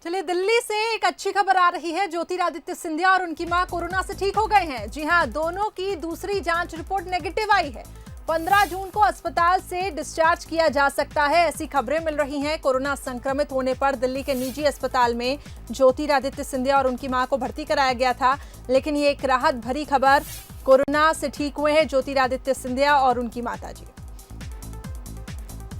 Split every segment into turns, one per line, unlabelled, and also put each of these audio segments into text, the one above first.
चलिए, दिल्ली से एक अच्छी खबर आ रही है। ज्योतिरादित्य सिंधिया और उनकी मां कोरोना से ठीक हो गए हैं। जी हां, दोनों की दूसरी जांच रिपोर्ट नेगेटिव आई है। 15 जून को अस्पताल से डिस्चार्ज किया जा सकता है, ऐसी खबरें मिल रही हैं। कोरोना संक्रमित होने पर दिल्ली के निजी अस्पताल में ज्योतिरादित्य सिंधिया और उनकी मां को भर्ती कराया गया था, लेकिन ये एक राहत भरी खबर, कोरोना से ठीक हुए हैं ज्योतिरादित्य सिंधिया और उनकी माताजी।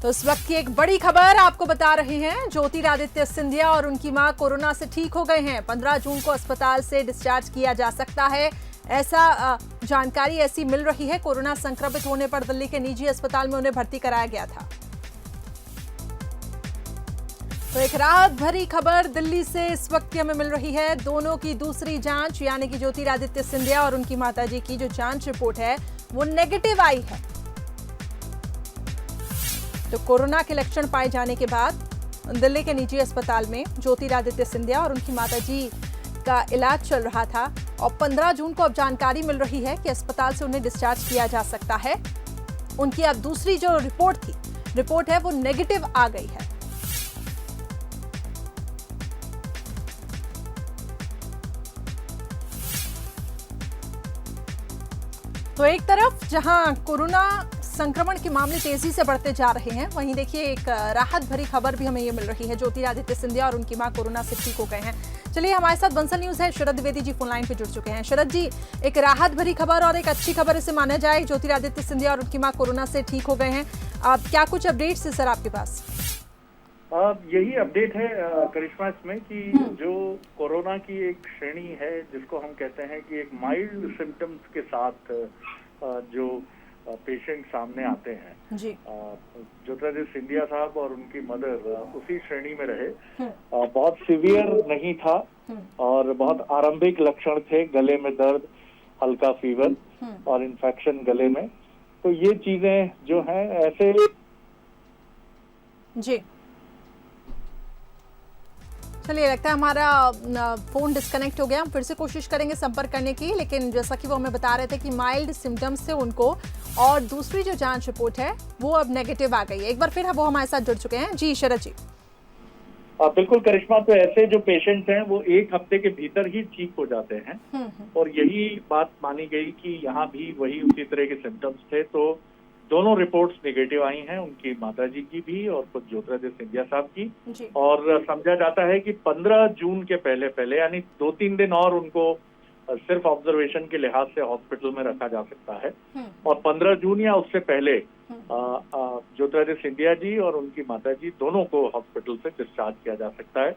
तो इस वक्त की एक बड़ी खबर आपको बता रहे हैं। ज्योतिरादित्य सिंधिया और उनकी मां कोरोना से ठीक हो गए हैं। 15 जून को अस्पताल से डिस्चार्ज किया जा सकता है, ऐसा जानकारी ऐसी मिल रही है। कोरोना संक्रमित होने पर दिल्ली के निजी अस्पताल में उन्हें भर्ती कराया गया था। तो एक राहत भरी खबर दिल्ली से इस वक्त हमें मिल रही है। दोनों की दूसरी जांच यानी कि ज्योतिरादित्य सिंधिया और उनकी माताजी की जो जांच रिपोर्ट है वो नेगेटिव आई है। तो कोरोना के लक्षण पाए जाने के बाद दिल्ली के निजी अस्पताल में ज्योतिरादित्य सिंधिया और उनकी माताजी का इलाज चल रहा था और 15 जून को अब जानकारी मिल रही है कि अस्पताल से उन्हें डिस्चार्ज किया जा सकता है। उनकी अब दूसरी जो रिपोर्ट है वो नेगेटिव आ गई है। तो एक तरफ जहां कोरोना संक्रमण के मामले तेजी से बढ़ते जा रहे हैं, वहीं देखिए एक राहत भरी खबर भी हमें ये मिल रही है। ज्योतिरादित्य सिंधिया और उनकी मां कोरोना से ठीक हो गए हैं। चलिए, हमारे साथ बंसल न्यूज है, शरद द्विवेदी जी फोन लाइन पे जुड़ चुके हैं। शरद जी, एक राहत भरी खबर और एक अच्छी खबर इसे माना जाए, ज्योतिरादित्य सिंधिया और उनकी मां कोरोना से ठीक हो गए हैं। क्या कुछ अपडेट्स है सर आपके पास?
यही अपडेट है करिश्मा इसमें कि जो कोरोना की एक श्रेणी है जिसको हम कहते हैं कि एक माइल्ड सिम्टम्स के साथ जो पेशेंट सामने आते हैं, ज्योतिरादित्य सिंधिया साहब और उनकी मदर उसी श्रेणी में रहे। बहुत सीवियर नहीं था और बहुत आरंभिक लक्षण थे, गले में दर्द, हल्का फीवर और इन्फेक्शन गले में। तो ये चीजें जो हैं ऐसे
जी। चलिए, लगता है हमारा फोन डिस्कनेक्ट हो गया। हम फिर से कोशिश करेंगे संपर्क करने की, लेकिन जैसा कि वो हमें बता रहे थे कि माइल्ड सिम्टम्स थे उनको और दूसरी जो जांच रिपोर्ट है वो अब नेगेटिव आ गई है। एक बार फिर वो हमारे साथ जुड़ चुके हैं। जी शरद जी।
बिल्कुल करिश्मा, तो ऐसे जो पेशेंट हैं वो 1 हफ्ते के भीतर ही ठीक हो जाते हैं और यही बात मानी गई कि यहाँ भी वही उसी तरह के सिम्टम्स थे। तो दोनों रिपोर्ट्स नेगेटिव आई हैं, उनकी माताजी की भी और खुद ज्योतिरादित्य सिंधिया साहब की। और समझा जाता है कि 15 जून के पहले यानी 2-3 दिन और उनको सिर्फ ऑब्जर्वेशन के लिहाज से हॉस्पिटल में रखा जा सकता है और 15 जून या उससे पहले ज्योतिरादित्य सिंधिया जी और उनकी माताजी दोनों को हॉस्पिटल से डिस्चार्ज किया जा सकता है।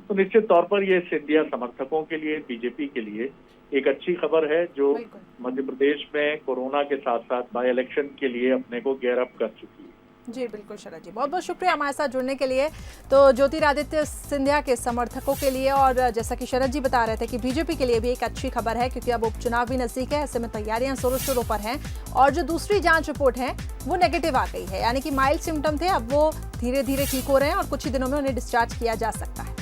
तो निश्चित तौर पर ये सिंधिया समर्थकों के लिए, बीजेपी के लिए एक अच्छी खबर है, जो मध्य प्रदेश में कोरोना के साथ साथ बाय इलेक्शन के लिए अपने को गेयर अप कर चुकी है।
जी बिल्कुल शरद जी, बहुत बहुत शुक्रिया हमारे साथ जुड़ने के लिए। तो ज्योतिरादित्य सिंधिया के समर्थकों के लिए और जैसा कि शरद जी बता रहे थे कि बीजेपी के लिए भी एक अच्छी खबर है, क्योंकि अब उपचुनाव भी नजदीक है, ऐसे में तैयारियां जोरों शोरों पर हैं और जो दूसरी जांच रिपोर्ट है वो नेगेटिव आ गई है, यानी कि माइल्ड सिम्टम थे, अब वो धीरे धीरे ठीक हो रहे हैं और कुछ ही दिनों में उन्हें डिस्चार्ज किया जा सकता है।